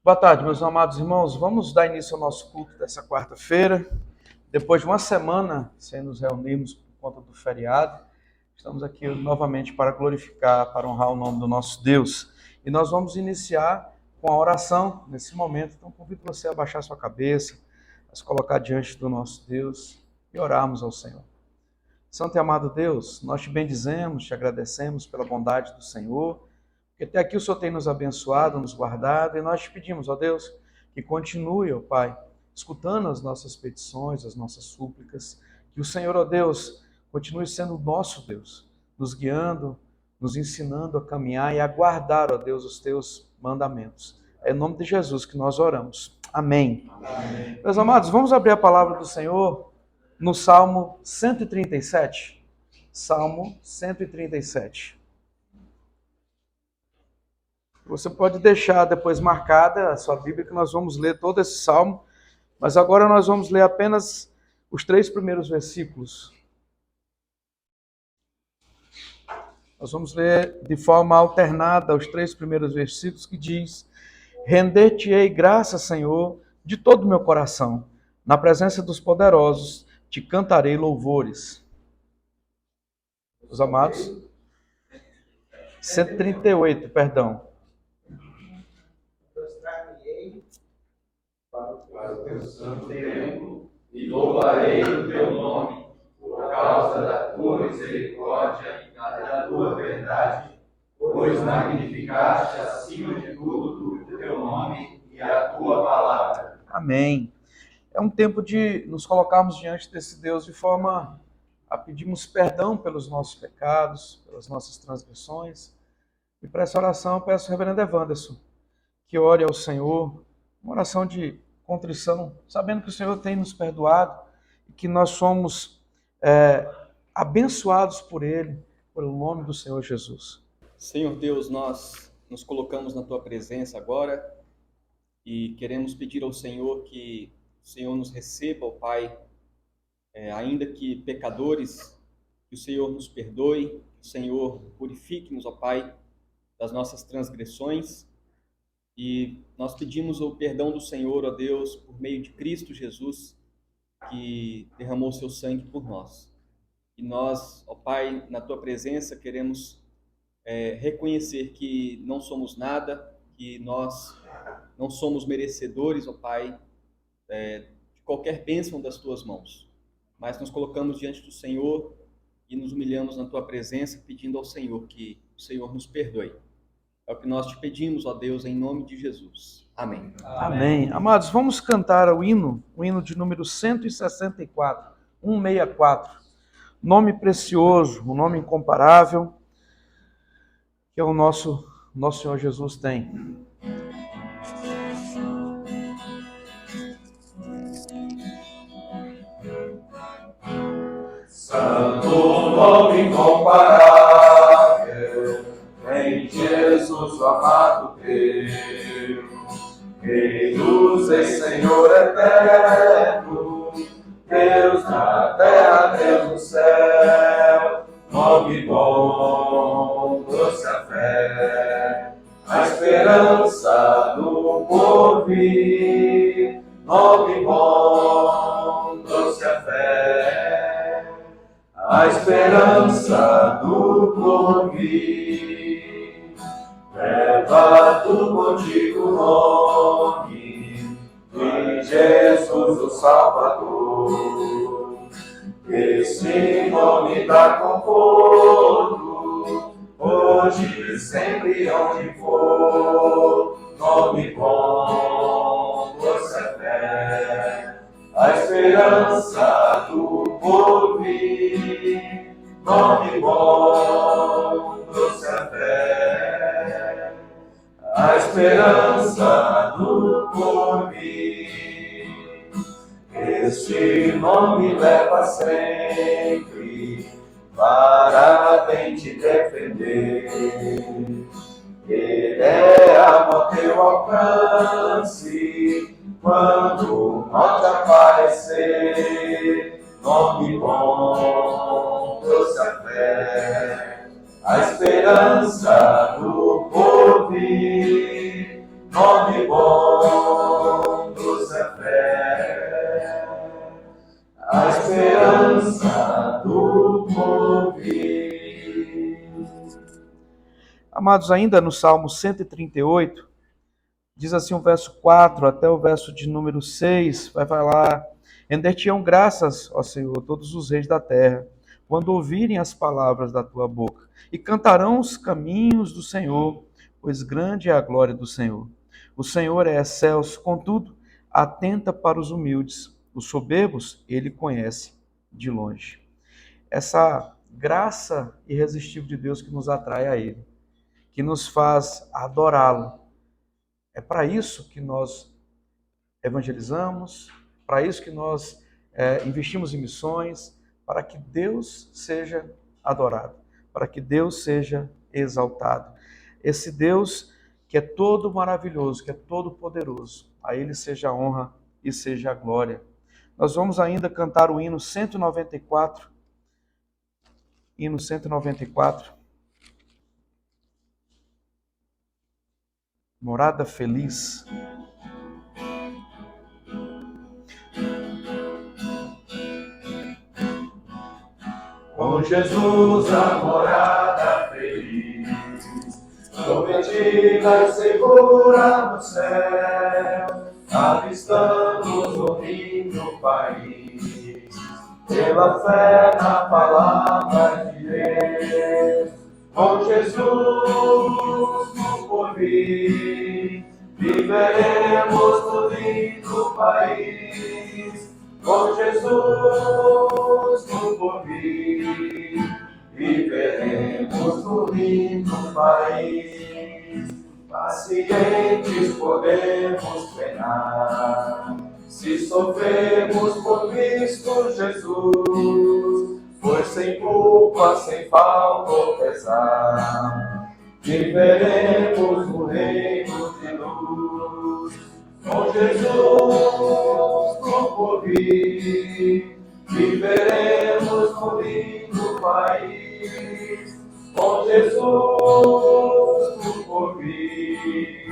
Boa tarde, meus amados irmãos. Vamos dar início ao nosso culto dessa quarta-feira. Depois de uma semana sem nos reunirmos por conta do feriado, estamos aqui novamente para glorificar, para honrar o nome do nosso Deus. E nós vamos iniciar com a oração nesse momento. Então, convido você a baixar sua cabeça, a se colocar diante do nosso Deus e orarmos ao Senhor. Santo e amado Deus, nós te bendizemos, te agradecemos pela bondade do Senhor, porque até aqui o Senhor tem nos abençoado, nos guardado, e nós te pedimos, ó Deus, que continue, ó Pai, escutando as nossas petições, as nossas súplicas, que o Senhor, ó Deus, continue sendo o nosso Deus, nos guiando, nos ensinando a caminhar e a guardar, ó Deus, os teus mandamentos. É em nome de Jesus que nós oramos. Amém. Amém. Meus amados, vamos abrir a palavra do Senhor no Salmo 137. Salmo 137. Você pode deixar depois marcada a sua Bíblia, que nós vamos ler todo esse salmo, mas agora nós vamos ler apenas os 3 primeiros versículos. Nós vamos ler de forma alternada os 3 primeiros versículos, que diz: Render-te-ei graças, Senhor, de todo o meu coração. Na presença dos poderosos te cantarei louvores. Os amados? 138, perdão. Para o teu santo templo e louvarei o teu nome, por causa da tua misericórdia e da tua verdade, pois magnificaste acima de tudo o teu nome e a tua palavra. Amém. É um tempo de nos colocarmos diante desse Deus de forma a pedirmos perdão pelos nossos pecados, pelas nossas transgressões. E para essa oração eu peço ao reverendo Evanderson que ore ao Senhor, uma oração de contrição, sabendo que o Senhor tem nos perdoado e que nós somos abençoados por Ele, pelo nome do Senhor Jesus. Senhor Deus, nós nos colocamos na Tua presença agora e queremos pedir ao Senhor que o Senhor nos receba, ó Pai, ainda que pecadores, que o Senhor nos perdoe, que o Senhor purifique-nos, ó Pai, das nossas transgressões. E nós pedimos o perdão do Senhor, ó Deus, por meio de Cristo Jesus, que derramou seu sangue por nós. E nós, ó Pai, na Tua presença queremos reconhecer que não somos nada, que nós não somos merecedores, ó Pai, de qualquer bênção das Tuas mãos. Mas nos colocamos diante do Senhor e nos humilhamos na Tua presença, pedindo ao Senhor que o Senhor nos perdoe. É o que nós te pedimos, ó Deus, em nome de Jesus. Amém. Amém. Amados, vamos cantar o hino de número 164, 164. Nome precioso, um nome incomparável, que é o nosso Senhor Jesus tem. Santo nome incomparável, em Jesus o amado teu, Rei dos Reis, Senhor eterno, Deus da terra, Deus do céu, nome bom, trouxe a fé, a esperança do porvir, nome bom, trouxe a fé, a esperança do porvir, leva tu contigo o nome de Jesus o Salvador. Esse nome dá conforto, hoje, sempre, onde for, nome bom, trouxe a fé, a esperança do porvir, nome bom, trouxe a fé, a esperança do porvir. Este nome leva sempre para bem te defender. Ele é a teu alcance quando morte aparecer. Nome bom, trouxe a fé, a esperança do porvir. nome bom nos é fé, a esperança do porvir. Amados, ainda no Salmo 138, diz assim o verso 4 até o verso de número 6, vai falar: render-te-ão graças, ó Senhor, todos os reis da terra, quando ouvirem as palavras da tua boca, e cantarão os caminhos do Senhor, pois grande é a glória do Senhor. O Senhor é excelso, contudo, atenta para os humildes. Os soberbos, ele conhece de longe. Essa graça irresistível de Deus que nos atrai a ele, que nos faz adorá-lo. É para isso que nós evangelizamos, para isso que nós investimos em missões, para que Deus seja adorado, para que Deus seja exaltado. Esse Deus que é todo maravilhoso, que é todo poderoso, a Ele seja a honra e seja a glória. Nós vamos ainda cantar o hino 194, hino 194, Morada Feliz. Com Jesus a morada feliz, prometida e segura no céu, avistamos o lindo país, pela fé na palavra de Deus. Com Jesus no porvir, viveremos no lindo país. Com Jesus no porvir, viveremos no lindo país. Pacientes podemos penar, se sofremos por Cristo Jesus, pois sem culpa, sem falta ou pesar, viveremos no reino de luz. Com Jesus no porvir, viveremos no lindo país. Com Jesus no porvir,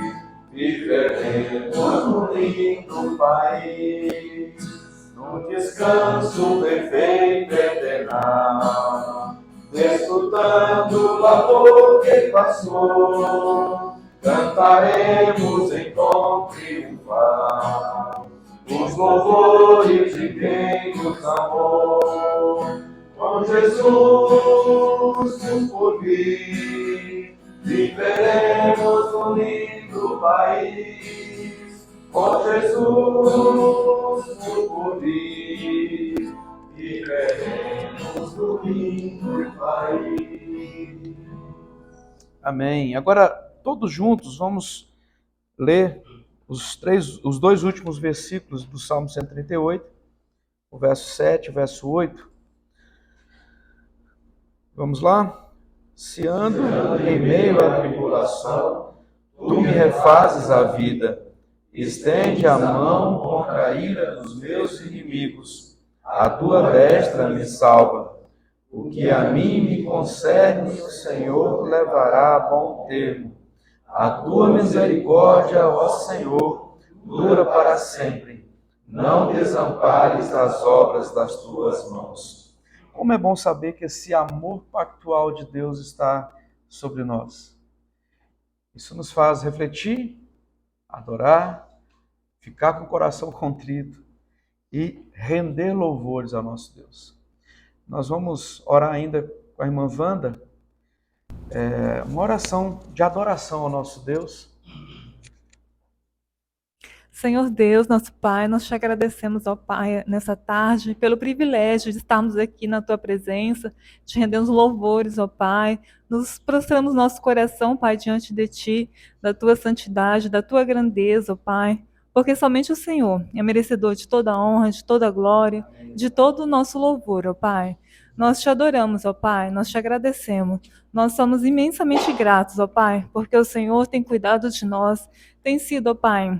viveremos no lindo país. No descanso perfeito eternal, desfrutando o labor que passou, cantaremos em tom triunfal os louvores de quem nos amou. Com Jesus no porvir, viveremos no lindo país. Com Jesus no porvir, viveremos no lindo país. Amém. Agora, todos juntos, vamos ler os dois últimos versículos do Salmo 138, o verso 7 e o verso 8. Vamos lá? Se ando em meio à tribulação, tu me refazes a vida. Estende a mão contra a ira dos meus inimigos. A tua destra me salva. O que a mim me concerne, o Senhor levará a bom termo. A tua misericórdia, ó Senhor, dura para sempre. Não desampares as obras das tuas mãos. Como é bom saber que esse amor pactual de Deus está sobre nós. Isso nos faz refletir, adorar, ficar com o coração contrito e render louvores ao nosso Deus. Nós vamos orar ainda com a irmã Wanda, uma oração de adoração ao nosso Deus. Senhor Deus, nosso Pai, nós te agradecemos, ó Pai, nessa tarde, pelo privilégio de estarmos aqui na Tua presença, te rendemos louvores, ó Pai, nos prostramos nosso coração, Pai, diante de Ti, da Tua santidade, da Tua grandeza, ó Pai, porque somente o Senhor é merecedor de toda a honra, de toda a glória, de todo o nosso louvor, ó Pai. Nós te adoramos, ó Pai, nós te agradecemos. Nós somos imensamente gratos, ó Pai, porque o Senhor tem cuidado de nós, tem sido, ó Pai,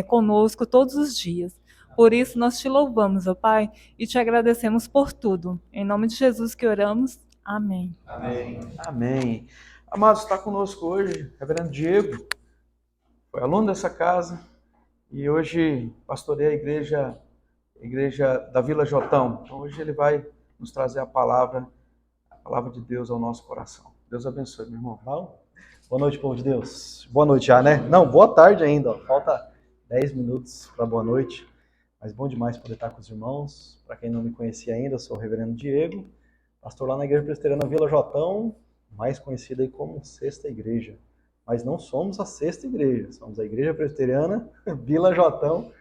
conosco todos os dias. Por isso nós te louvamos, ó Pai, e te agradecemos por tudo. Em nome de Jesus que oramos. Amém. Amém. Amém. Amados, está conosco hoje, Reverendo Diego. foi aluno dessa casa e hoje pastoreia a igreja da Vila Jotão. Então hoje ele vai nos trazer a palavra de Deus ao nosso coração. Deus abençoe, meu irmão. Boa noite, povo de Deus. Boa noite já, né? Não, boa tarde ainda. Ó. Falta 10 minutos para boa noite. Mas bom demais poder estar com os irmãos. Para quem não me conhecia ainda, eu sou o reverendo Diego, pastor lá na Igreja Presbiteriana Vila Jotão, mais conhecida aí como Sexta Igreja. Mas não somos a Sexta Igreja, somos a Igreja Presbiteriana Vila Jotão,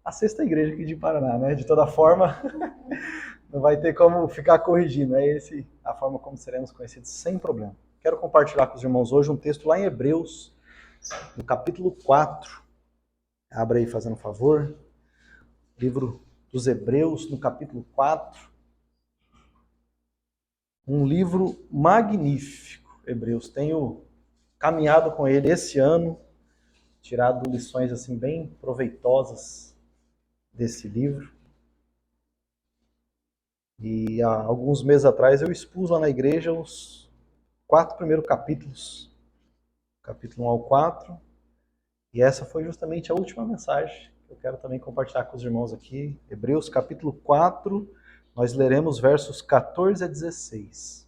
a Sexta Igreja aqui de Paraná, né? De toda forma, não vai ter como ficar corrigindo. É esse a forma como seremos conhecidos sem problema. Quero compartilhar com os irmãos hoje um texto lá em Hebreus, no capítulo 4. Abra aí, fazendo um favor. Livro dos Hebreus, no capítulo 4. Um livro magnífico, Hebreus. Tenho caminhado com ele esse ano, tirado lições assim bem proveitosas desse livro. E há alguns meses atrás eu expus lá na igreja os 4 primeiros capítulos, capítulo 1 ao 4, e essa foi justamente a última mensagem que eu quero também compartilhar com os irmãos aqui. Hebreus capítulo 4, nós leremos versos 14 a 16.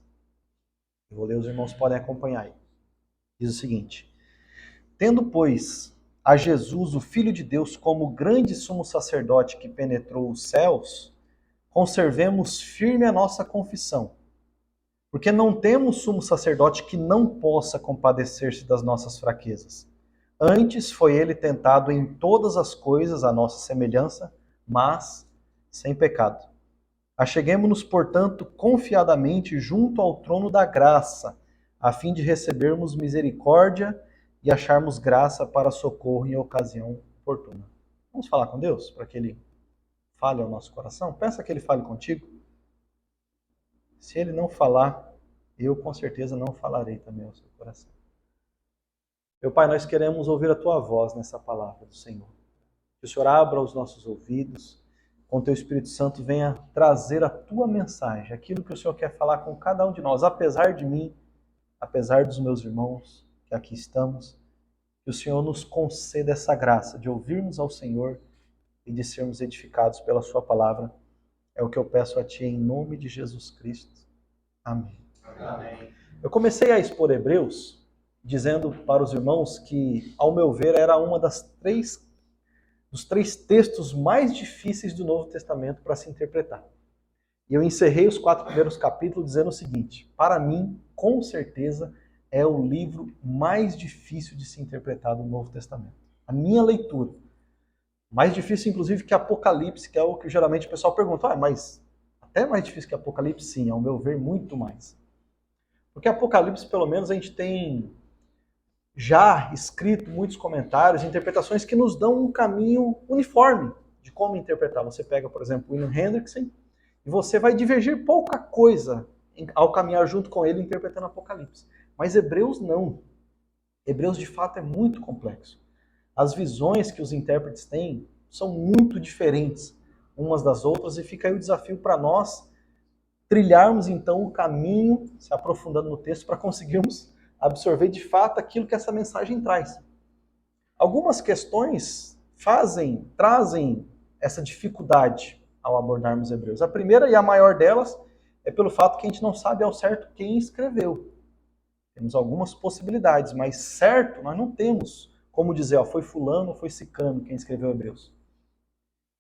Eu vou ler, os irmãos podem acompanhar aí. Diz o seguinte: tendo, pois, a Jesus, o Filho de Deus, como grande sumo sacerdote que penetrou os céus, conservemos firme a nossa confissão. Porque não temos sumo sacerdote que não possa compadecer-se das nossas fraquezas. Antes foi ele tentado em todas as coisas à nossa semelhança, mas sem pecado. Acheguemo-nos, portanto, confiadamente junto ao trono da graça, a fim de recebermos misericórdia e acharmos graça para socorro em ocasião oportuna. Vamos falar com Deus para que Ele fale ao nosso coração? Peça que Ele fale contigo. Se Ele não falar, eu com certeza não falarei também ao seu coração. Meu Pai, nós queremos ouvir a Tua voz nessa palavra do Senhor. Que o Senhor abra os nossos ouvidos, com o Teu Espírito Santo venha trazer a Tua mensagem, aquilo que o Senhor quer falar com cada um de nós, apesar de mim, apesar dos meus irmãos que aqui estamos, que o Senhor nos conceda essa graça de ouvirmos ao Senhor e de sermos edificados pela Sua palavra. É o que eu peço a Ti em nome de Jesus Cristo. Amém. Amém. Eu comecei a expor Hebreus dizendo para os irmãos que, ao meu ver, era uma dos três textos mais difíceis do Novo Testamento para se interpretar. E eu encerrei os 4 primeiros capítulos dizendo o seguinte: para mim, com certeza, é o livro mais difícil de se interpretar do Novo Testamento. A minha leitura. Mais difícil, inclusive, que Apocalipse, que é o que geralmente o pessoal pergunta. Mas até mais difícil que Apocalipse? Sim, ao meu ver, muito mais. Porque Apocalipse, pelo menos, a gente tem já escrito muitos comentários, interpretações que nos dão um caminho uniforme de como interpretar. Você pega, por exemplo, William Hendrickson, e você vai divergir pouca coisa ao caminhar junto com ele interpretando Apocalipse. Mas Hebreus não. Hebreus, de fato, é muito complexo. As visões que os intérpretes têm são muito diferentes umas das outras, e fica aí o desafio para nós trilharmos, então, o caminho, se aprofundando no texto, para conseguirmos absorver, de fato, aquilo que essa mensagem traz. Algumas questões trazem essa dificuldade ao abordarmos Hebreus. A primeira e a maior delas é pelo fato que a gente não sabe ao certo quem escreveu. Temos algumas possibilidades, mas certo nós não temos como dizer, foi fulano ou foi cicrano quem escreveu Hebreus.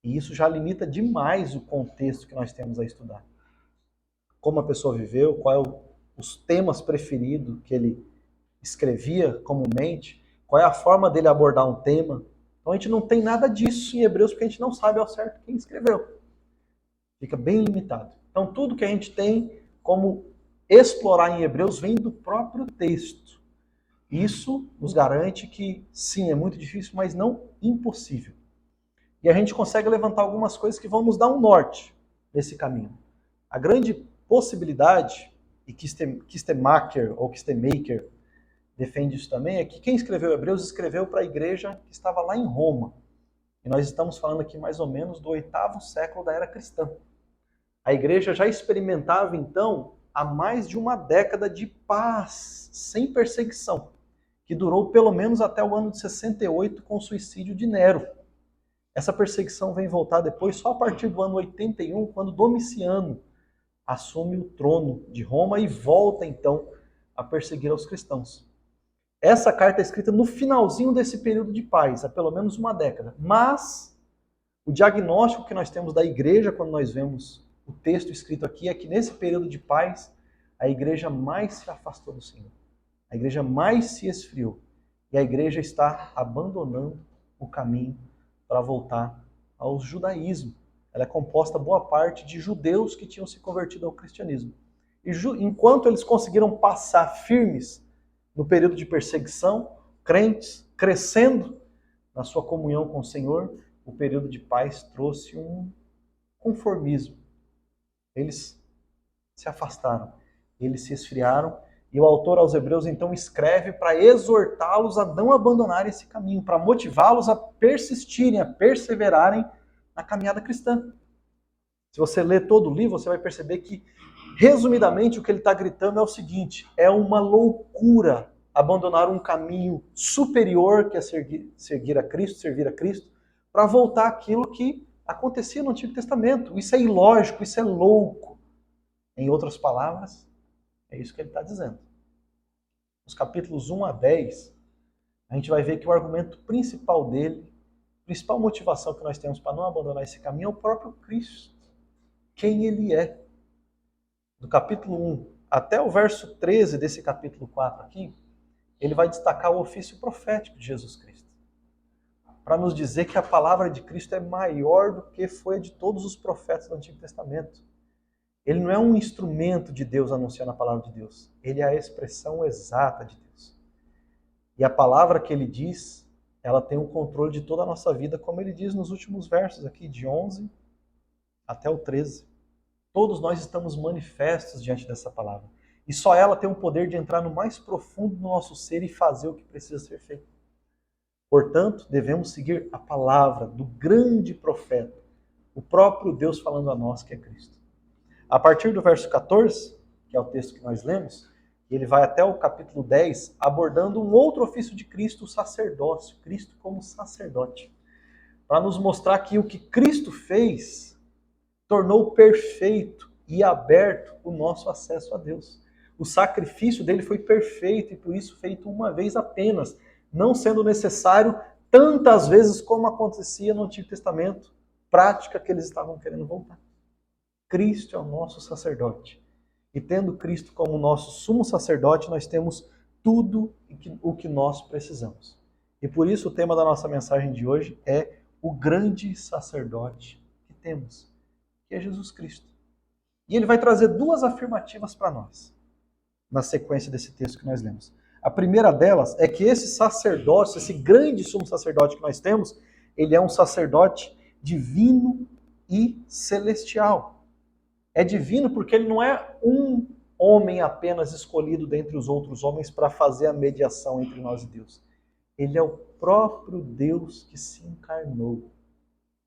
E isso já limita demais o contexto que nós temos a estudar. Como a pessoa viveu, qual é os temas preferidos que ele escrevia comumente, qual é a forma dele abordar um tema. Então a gente não tem nada disso em Hebreus porque a gente não sabe ao certo quem escreveu. Fica bem limitado. Então tudo que a gente tem como explorar em Hebreus vem do próprio texto. Isso nos garante que sim, é muito difícil, mas não impossível. E a gente consegue levantar algumas coisas que vão nos dar um norte nesse caminho. A grande possibilidade, e Kistemaker ou Kistemaker defende isso também, é que quem escreveu Hebreus escreveu para a igreja que estava lá em Roma. E nós estamos falando aqui mais ou menos do 8º século da era cristã. A igreja já experimentava, então, há mais de uma década de paz, sem perseguição, que durou pelo menos até o ano de 68 com o suicídio de Nero. Essa perseguição vem voltar depois só a partir do ano 81, quando Domiciano assume o trono de Roma e volta então a perseguir os cristãos. Essa carta é escrita no finalzinho desse período de paz, há pelo menos uma década. Mas o diagnóstico que nós temos da igreja quando nós vemos o texto escrito aqui é que nesse período de paz a igreja mais se afastou do Senhor. A igreja mais se esfriou. E a igreja está abandonando o caminho para voltar ao judaísmo. Ela é composta boa parte de judeus que tinham se convertido ao cristianismo. E enquanto eles conseguiram passar firmes no período de perseguição, crentes crescendo na sua comunhão com o Senhor, o período de paz trouxe um conformismo. Eles se afastaram, eles se esfriaram, e o autor aos Hebreus então escreve para exortá-los a não abandonarem esse caminho, para motivá-los a persistirem, a perseverarem na caminhada cristã. Se você ler todo o livro, você vai perceber que, resumidamente, o que ele está gritando é o seguinte: é uma loucura abandonar um caminho superior, que é servir a Cristo, para voltar àquilo que acontecia no Antigo Testamento. Isso é ilógico, isso é louco. Em outras palavras, é isso que ele está dizendo. Nos capítulos 1 a 10, a gente vai ver que o argumento principal dele, a principal motivação que nós temos para não abandonar esse caminho é o próprio Cristo. Quem ele é. Do capítulo 1 até o verso 13 desse capítulo 4 aqui, ele vai destacar o ofício profético de Jesus Cristo, para nos dizer que a palavra de Cristo é maior do que foi a de todos os profetas do Antigo Testamento. Ele não é um instrumento de Deus anunciando a palavra de Deus. Ele é a expressão exata de Deus. E a palavra que ele diz, ela tem o controle de toda a nossa vida, como ele diz nos últimos versos aqui, de 11 até o 13. Todos nós estamos manifestos diante dessa palavra. E só ela tem o poder de entrar no mais profundo do nosso ser e fazer o que precisa ser feito. Portanto, devemos seguir a palavra do grande profeta, o próprio Deus falando a nós, que é Cristo. A partir do verso 14, que é o texto que nós lemos, ele vai até o capítulo 10, abordando um outro ofício de Cristo, o sacerdócio, Cristo como sacerdote, para nos mostrar que o que Cristo fez tornou perfeito e aberto o nosso acesso a Deus. O sacrifício dele foi perfeito e por isso feito uma vez apenas, não sendo necessário tantas vezes como acontecia no Antigo Testamento, prática que eles estavam querendo voltar. Cristo é o nosso sacerdote. E tendo Cristo como nosso sumo sacerdote, nós temos tudo o que nós precisamos. E por isso o tema da nossa mensagem de hoje é o grande sacerdote que temos, que é Jesus Cristo. E ele vai trazer duas afirmativas para nós, na sequência desse texto que nós lemos. A primeira delas é que esse sacerdócio, esse grande sumo sacerdote que nós temos, ele é um sacerdote divino e celestial. É divino porque ele não é um homem apenas escolhido dentre os outros homens para fazer a mediação entre nós e Deus. Ele é o próprio Deus que se encarnou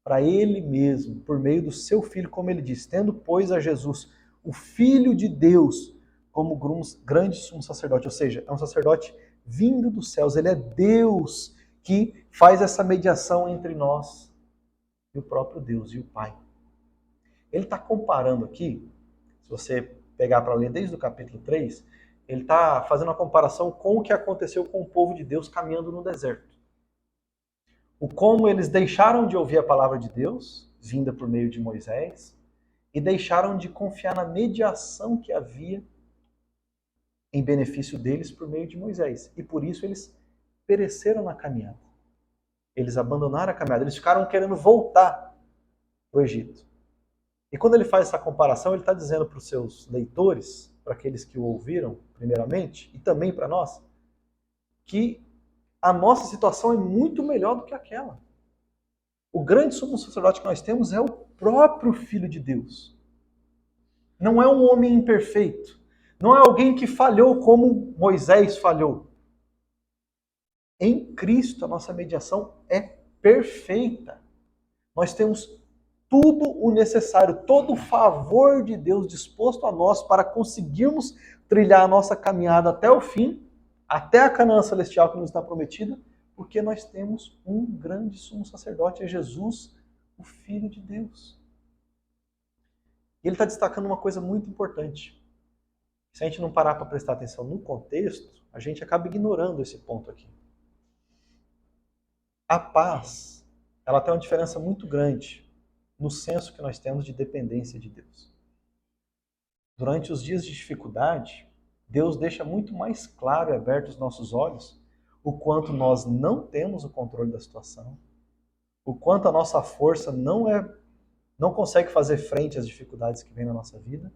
para ele mesmo, por meio do seu Filho, como ele diz, tendo, pois, a Jesus, o Filho de Deus, como grande sumo sacerdote, ou seja, é um sacerdote vindo dos céus, ele é Deus que faz essa mediação entre nós e o próprio Deus e o Pai. Ele está comparando aqui, se você pegar para ler desde o capítulo 3, ele está fazendo uma comparação com o que aconteceu com o povo de Deus caminhando no deserto. O como eles deixaram de ouvir a palavra de Deus, vinda por meio de Moisés, e deixaram de confiar na mediação que havia em benefício deles por meio de Moisés. E por isso eles pereceram na caminhada. Eles abandonaram a caminhada, eles ficaram querendo voltar para o Egito. E quando ele faz essa comparação, ele está dizendo para os seus leitores, para aqueles que o ouviram primeiramente, e também para nós, que a nossa situação é muito melhor do que aquela. O grande sumo sacerdote que nós temos é o próprio Filho de Deus. Não é um homem imperfeito. Não é alguém que falhou como Moisés falhou. Em Cristo, a nossa mediação é perfeita. Nós temos tudo o necessário, todo o favor de Deus disposto a nós para conseguirmos trilhar a nossa caminhada até o fim, até a Canaã celestial que nos está prometida, porque nós temos um grande sumo sacerdote, é Jesus, o Filho de Deus. E ele está destacando uma coisa muito importante. Se a gente não parar para prestar atenção no contexto, a gente acaba ignorando esse ponto aqui. A paz, ela tem uma diferença muito grande no senso que nós temos de dependência de Deus. Durante os dias de dificuldade, Deus deixa muito mais claro e aberto os nossos olhos o quanto nós não temos o controle da situação, o quanto a nossa força não consegue fazer frente às dificuldades que vêm na nossa vida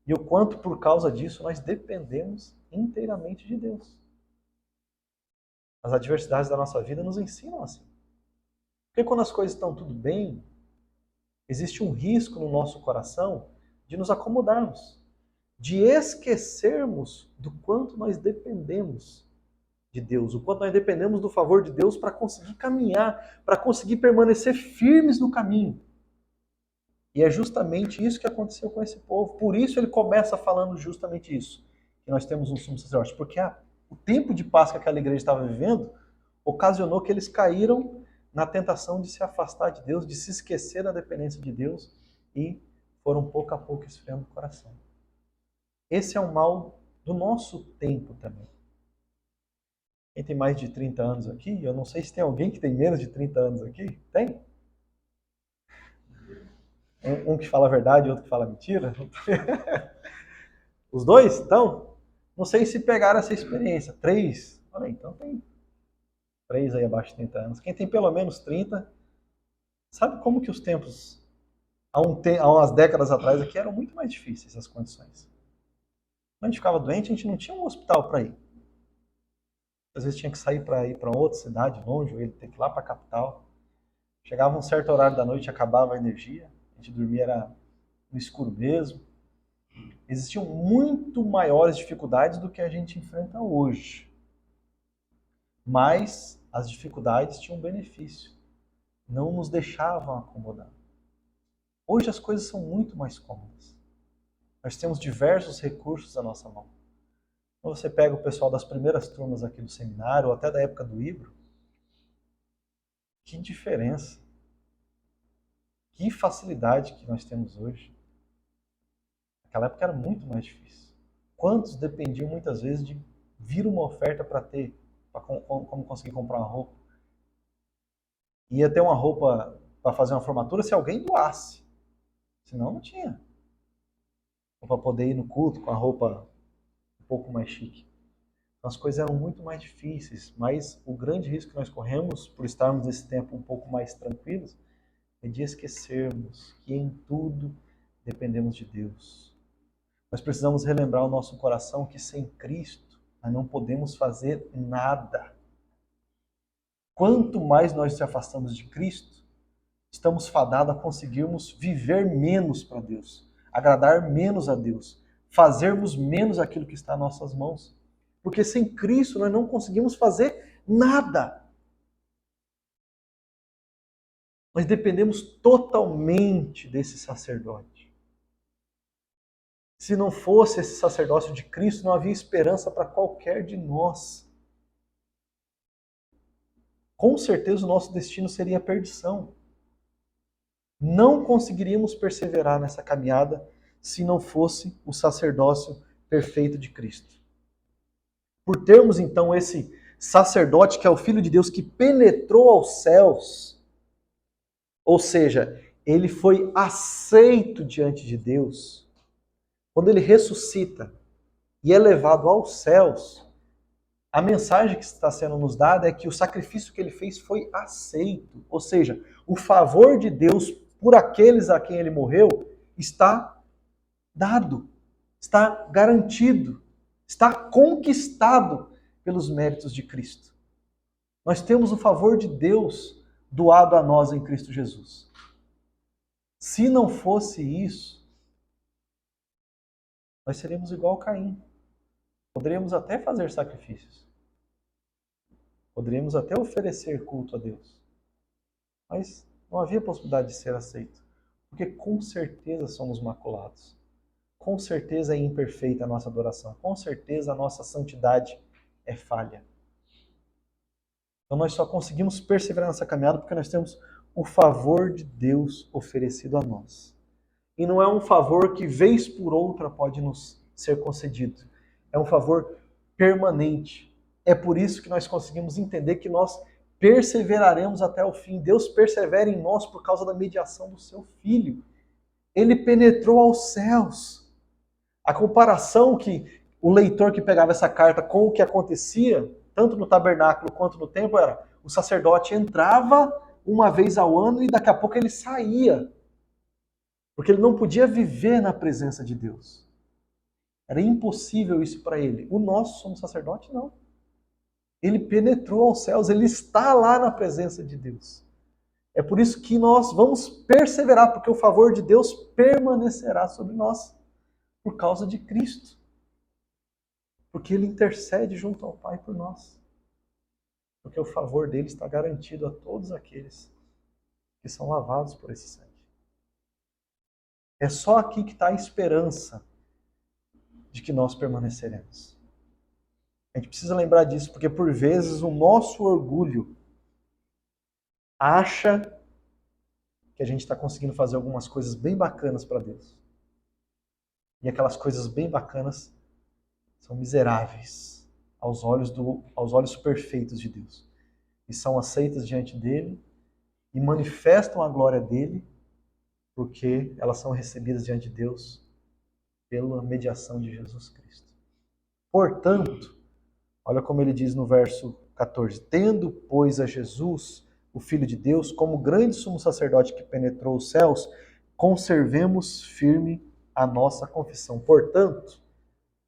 e o quanto, por causa disso, nós dependemos inteiramente de Deus. As adversidades da nossa vida nos ensinam assim. Porque quando as coisas estão tudo bem, existe um risco no nosso coração de nos acomodarmos, de esquecermos do quanto nós dependemos de Deus, o quanto nós dependemos do favor de Deus para conseguir caminhar, para conseguir permanecer firmes no caminho. E é justamente isso que aconteceu com esse povo. Por isso ele começa falando justamente isso, que nós temos um sumo sacerdote. Porque o tempo de paz que aquela igreja estava vivendo ocasionou que eles caíram na tentação de se afastar de Deus, de se esquecer da dependência de Deus e foram pouco a pouco esfriando o coração. Esse é o mal do nosso tempo também. Quem tem mais de 30 anos aqui, eu não sei se tem alguém que tem menos de 30 anos aqui. Tem? Um que fala a verdade e outro que fala mentira? Os dois? Então, não sei se pegaram essa experiência. 3? Olha aí, então tem 3 aí abaixo de 30 anos. Quem tem pelo menos 30, sabe como que os tempos, há umas décadas atrás aqui, eram muito mais difíceis as condições. Quando a gente ficava doente, a gente não tinha um hospital para ir. Às vezes tinha que sair para ir para outra cidade, longe, ou ele ter que ir lá para a capital. Chegava um certo horário da noite, acabava a energia, a gente dormia era no escuro mesmo. Existiam muito maiores dificuldades do que a gente enfrenta hoje. Mas as dificuldades tinham um benefício. Não nos deixavam acomodar. Hoje as coisas são muito mais cômodas. Nós temos diversos recursos à nossa mão. Quando você pega o pessoal das primeiras turmas aqui do seminário, ou até da época do Ibro, que diferença. Que facilidade que nós temos hoje. Naquela época era muito mais difícil. Quantos dependiam muitas vezes de vir uma oferta para ter, para como conseguir comprar uma roupa. Ia ter uma roupa para fazer uma formatura se alguém doasse. Senão não tinha. Ou para poder ir no culto com a roupa um pouco mais chique. Então, as coisas eram muito mais difíceis, mas o grande risco que nós corremos por estarmos nesse tempo um pouco mais tranquilos é de esquecermos que em tudo dependemos de Deus. Nós precisamos relembrar o nosso coração que sem Cristo nós não podemos fazer nada. Quanto mais nós nos afastamos de Cristo, estamos fadados a conseguirmos viver menos para Deus, agradar menos a Deus, fazermos menos aquilo que está em nossas mãos. Porque sem Cristo nós não conseguimos fazer nada. Nós dependemos totalmente desse sacerdote. Se não fosse esse sacerdócio de Cristo, não havia esperança para qualquer de nós. Com certeza o nosso destino seria a perdição. Não conseguiríamos perseverar nessa caminhada se não fosse o sacerdócio perfeito de Cristo. Por termos então esse sacerdote que é o Filho de Deus que penetrou aos céus, ou seja, ele foi aceito diante de Deus. Quando ele ressuscita e é levado aos céus, a mensagem que está sendo nos dada é que o sacrifício que ele fez foi aceito. Ou seja, o favor de Deus por aqueles a quem ele morreu está dado, está garantido, está conquistado pelos méritos de Cristo. Nós temos o favor de Deus doado a nós em Cristo Jesus. Se não fosse isso, nós seríamos igual a Caim. Poderíamos até fazer sacrifícios. Poderíamos até oferecer culto a Deus. Mas não havia possibilidade de ser aceito. Porque com certeza somos maculados. Com certeza é imperfeita a nossa adoração. Com certeza a nossa santidade é falha. Então nós só conseguimos perseverar nessa caminhada porque nós temos o favor de Deus oferecido a nós. E não é um favor que vez por outra pode nos ser concedido. É um favor permanente. É por isso que nós conseguimos entender que nós perseveraremos até o fim. Deus persevera em nós por causa da mediação do seu Filho. Ele penetrou aos céus. A comparação que o leitor que pegava essa carta com o que acontecia, tanto no tabernáculo quanto no templo, era o sacerdote entrava uma vez ao ano e daqui a pouco ele saía. Porque ele não podia viver na presença de Deus. Era impossível isso para ele. O nosso sumo sacerdote, não. Ele penetrou aos céus, ele está lá na presença de Deus. É por isso que nós vamos perseverar, porque o favor de Deus permanecerá sobre nós, por causa de Cristo. Porque ele intercede junto ao Pai por nós. Porque o favor dele está garantido a todos aqueles que são lavados por esse sangue. É só aqui que está a esperança de que nós permaneceremos. A gente precisa lembrar disso, porque por vezes o nosso orgulho acha que a gente está conseguindo fazer algumas coisas bem bacanas para Deus. E aquelas coisas bem bacanas são miseráveis aos olhos perfeitos de Deus. E são aceitas diante dele e manifestam a glória dele, porque elas são recebidas diante de Deus pela mediação de Jesus Cristo. Portanto, olha como ele diz no verso 14: tendo, pois, a Jesus, o Filho de Deus, como grande sumo sacerdote que penetrou os céus, conservemos firme a nossa confissão. Portanto,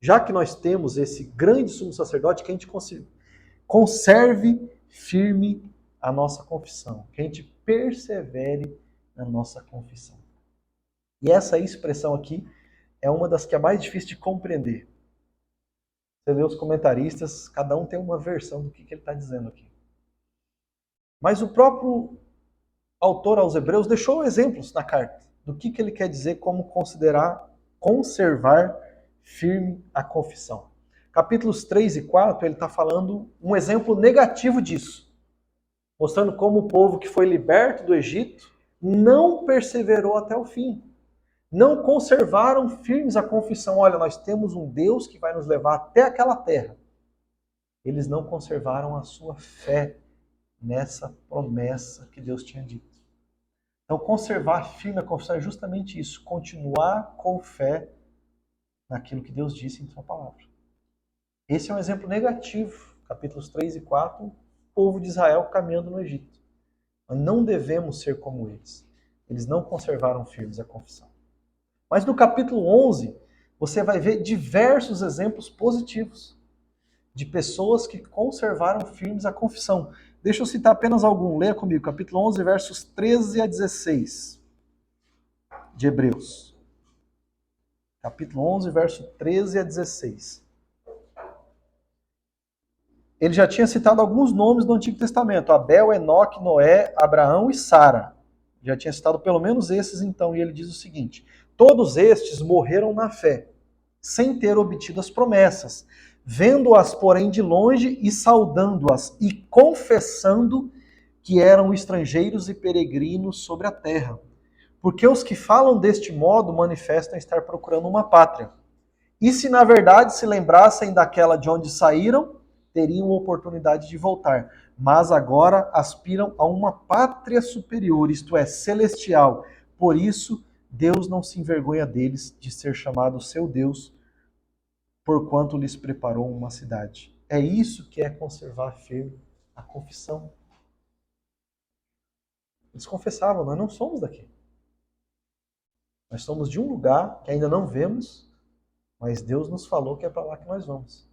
já que nós temos esse grande sumo sacerdote, que a gente conserve firme a nossa confissão, que a gente persevere na nossa confissão. E essa expressão aqui é uma das que é mais difícil de compreender. Você vê os comentaristas, cada um tem uma versão do que ele está dizendo aqui. Mas o próprio autor aos Hebreus deixou exemplos na carta do que ele quer dizer como conservar firme a confissão. Capítulos 3 e 4, ele está falando um exemplo negativo disso, mostrando como o povo que foi liberto do Egito não perseverou até o fim. Não conservaram firmes a confissão. Olha, nós temos um Deus que vai nos levar até aquela terra. Eles não conservaram a sua fé nessa promessa que Deus tinha dito. Então, conservar firme a confissão é justamente isso. Continuar com fé naquilo que Deus disse em sua palavra. Esse é um exemplo negativo. Capítulos 3 e 4, o povo de Israel caminhando no Egito. Nós não devemos ser como eles. Eles não conservaram firmes a confissão. Mas no capítulo 11, você vai ver diversos exemplos positivos de pessoas que conservaram firmes a confissão. Deixa eu citar apenas algum. Leia comigo, capítulo 11, versos 13 a 16 de Hebreus. Capítulo 11, verso 13 a 16. Ele já tinha citado alguns nomes do Antigo Testamento: Abel, Enoque, Noé, Abraão e Sara. Já tinha citado pelo menos esses então, e ele diz o seguinte: todos estes morreram na fé, sem ter obtido as promessas, vendo-as, porém, de longe e saudando-as, e confessando que eram estrangeiros e peregrinos sobre a terra. Porque os que falam deste modo manifestam estar procurando uma pátria. E se na verdade se lembrassem daquela de onde saíram, teriam oportunidade de voltar. Mas agora aspiram a uma pátria superior, isto é, celestial. Por isso, Deus não se envergonha deles de ser chamado seu Deus, porquanto lhes preparou uma cidade. É isso que é conservar firme a confissão. Eles confessavam: nós não somos daqui. Nós somos de um lugar que ainda não vemos, mas Deus nos falou que é para lá que nós vamos.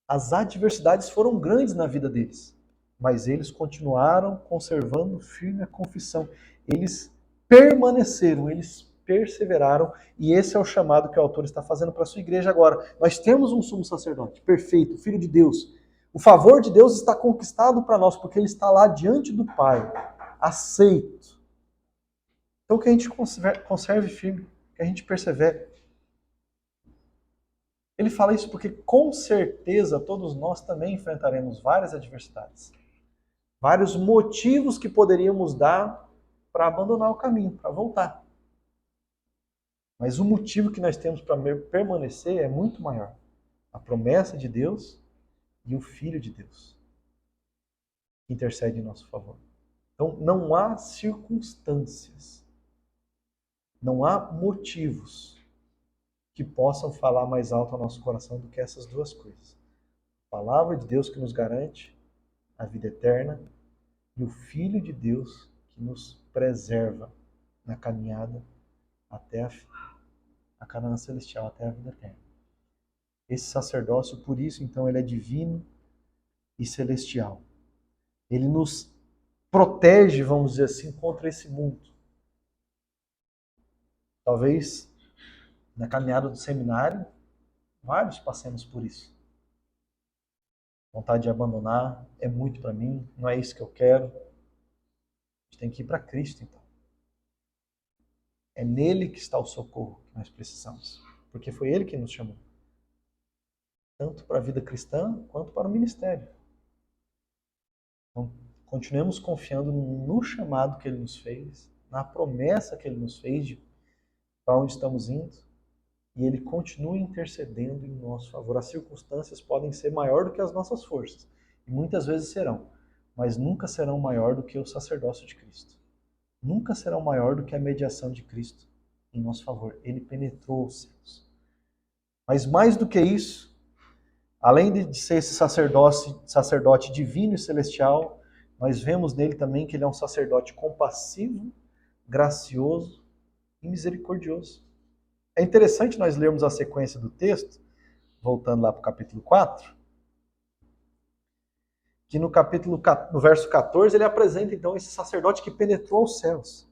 As adversidades foram grandes na vida deles, mas eles continuaram conservando firme a confissão. Eles permaneceram, eles perseveraram, e esse é o chamado que o autor está fazendo para a sua igreja agora. Nós temos um sumo sacerdote perfeito, Filho de Deus. O favor de Deus está conquistado para nós, porque ele está lá diante do Pai, aceito. Então que a gente conserve firme, que a gente persevere. Ele fala isso porque, com certeza, todos nós também enfrentaremos várias adversidades. Vários motivos que poderíamos dar para abandonar o caminho, para voltar. Mas o motivo que nós temos para permanecer é muito maior. A promessa de Deus e o Filho de Deus, que intercede em nosso favor. Então, não há circunstâncias, não há motivos que possam falar mais alto ao nosso coração do que essas duas coisas. A palavra de Deus que nos garante a vida eterna e o Filho de Deus que nos preserva na caminhada até a Canaã celestial, até a vida eterna. Esse sacerdócio, por isso, então, ele é divino e celestial. Ele nos protege, vamos dizer assim, contra esse mundo. Talvez na caminhada do seminário, vários passemos por isso. Vontade de abandonar, é muito para mim, não é isso que eu quero. A gente tem que ir para Cristo, então. É nele que está o socorro que nós precisamos, porque foi ele que nos chamou. Tanto para a vida cristã, quanto para o ministério. Então, continuemos confiando no chamado que ele nos fez, na promessa que ele nos fez de para onde estamos indo, e ele continua intercedendo em nosso favor. As circunstâncias podem ser maior do que as nossas forças, e muitas vezes serão, mas nunca serão maior do que o sacerdócio de Cristo. Nunca serão maior do que a mediação de Cristo em nosso favor. Ele penetrou os céus. Mas mais do que isso, além de ser esse sacerdote divino e celestial, nós vemos nele também que ele é um sacerdote compassivo, gracioso e misericordioso. É interessante nós lermos a sequência do texto, voltando lá para o capítulo 4, que no verso 14 ele apresenta então esse sacerdote que penetrou os céus.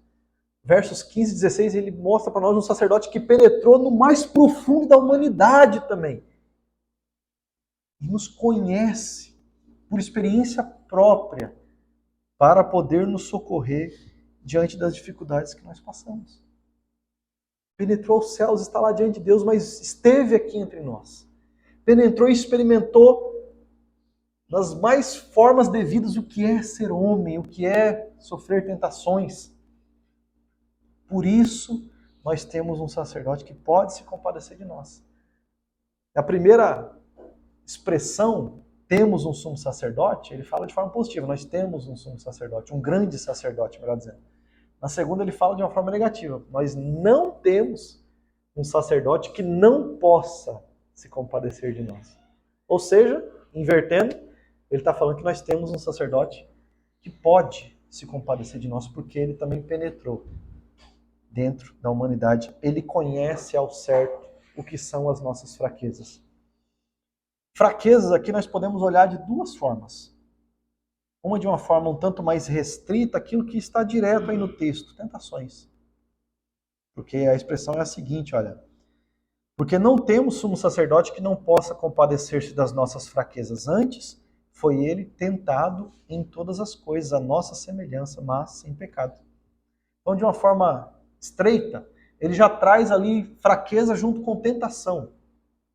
Versos 15 e 16 ele mostra para nós um sacerdote que penetrou no mais profundo da humanidade também. E nos conhece por experiência própria para poder nos socorrer diante das dificuldades que nós passamos. Penetrou os céus, está lá diante de Deus, mas esteve aqui entre nós. Penetrou e experimentou nas mais formas devidas o que é ser homem, o que é sofrer tentações. Por isso, nós temos um sacerdote que pode se compadecer de nós. A primeira expressão, temos um sumo sacerdote, ele fala de forma positiva. Nós temos um sumo sacerdote, um grande sacerdote, melhor dizendo. Na segunda, ele fala de uma forma negativa. Nós não temos um sacerdote que não possa se compadecer de nós. Ou seja, invertendo, ele está falando que nós temos um sacerdote que pode se compadecer de nós, porque ele também penetrou dentro da humanidade. Ele conhece ao certo o que são as nossas fraquezas. Fraquezas aqui nós podemos olhar de duas formas. Uma de uma forma um tanto mais restrita, aquilo que está direto aí no texto, tentações. Porque a expressão é a seguinte, olha. Porque não temos sumo sacerdote que não possa compadecer-se das nossas fraquezas. Antes, foi ele tentado em todas as coisas, a nossa semelhança, mas sem pecado. Então, de uma forma estreita, ele já traz ali fraqueza junto com tentação,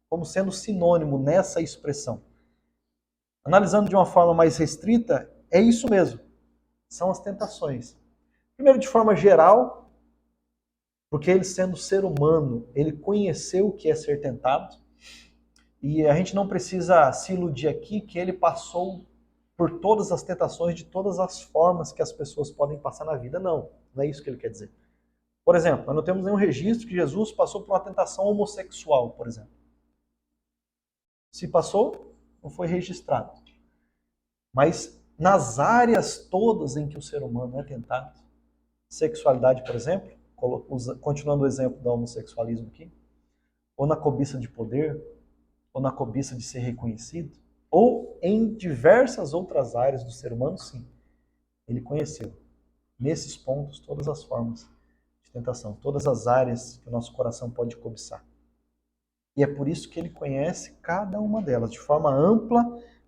como sendo sinônimo nessa expressão. Analisando de uma forma mais restrita, é isso mesmo. São as tentações. Primeiro, de forma geral, porque ele, sendo ser humano, ele conheceu o que é ser tentado. E a gente não precisa se iludir aqui que ele passou por todas as tentações de todas as formas que as pessoas podem passar na vida. Não, não é isso que ele quer dizer. Por exemplo, nós não temos nenhum registro que Jesus passou por uma tentação homossexual, por exemplo. Se passou, não foi registrado. Mas nas áreas todas em que o ser humano é tentado, sexualidade, por exemplo, continuando o exemplo do homossexualismo aqui, ou na cobiça de poder, ou na cobiça de ser reconhecido, ou em diversas outras áreas do ser humano, sim. Ele conheceu, nesses pontos, todas as formas de tentação, todas as áreas que o nosso coração pode cobiçar. E é por isso que ele conhece cada uma delas, de forma ampla,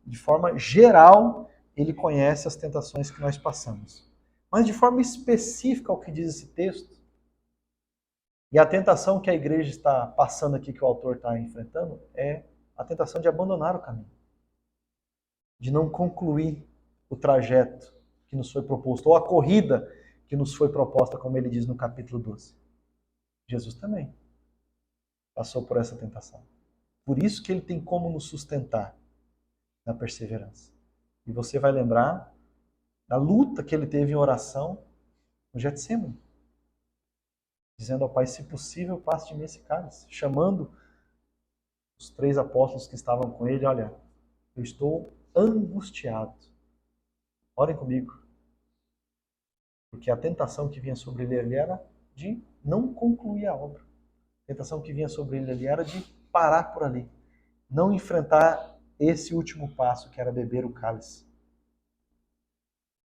de forma geral, ele conhece as tentações que nós passamos. Mas de forma específica ao que diz esse texto, E a tentação que a igreja está passando aqui, que o autor está enfrentando, é a tentação de abandonar o caminho. De não concluir o trajeto que nos foi proposto, ou a corrida que nos foi proposta, como ele diz no capítulo 12. Jesus também passou por essa tentação. Por isso que ele tem como nos sustentar na perseverança. E você vai lembrar da luta que ele teve em oração no Getsemane, dizendo ao Pai, se possível, passe de mim esse cálice, chamando os 3 apóstolos que estavam com ele, olha, eu estou angustiado. Orem comigo. Porque a tentação que vinha sobre ele ali era de não concluir a obra. A tentação que vinha sobre ele ali era de parar por ali. Não enfrentar esse último passo, que era beber o cálice.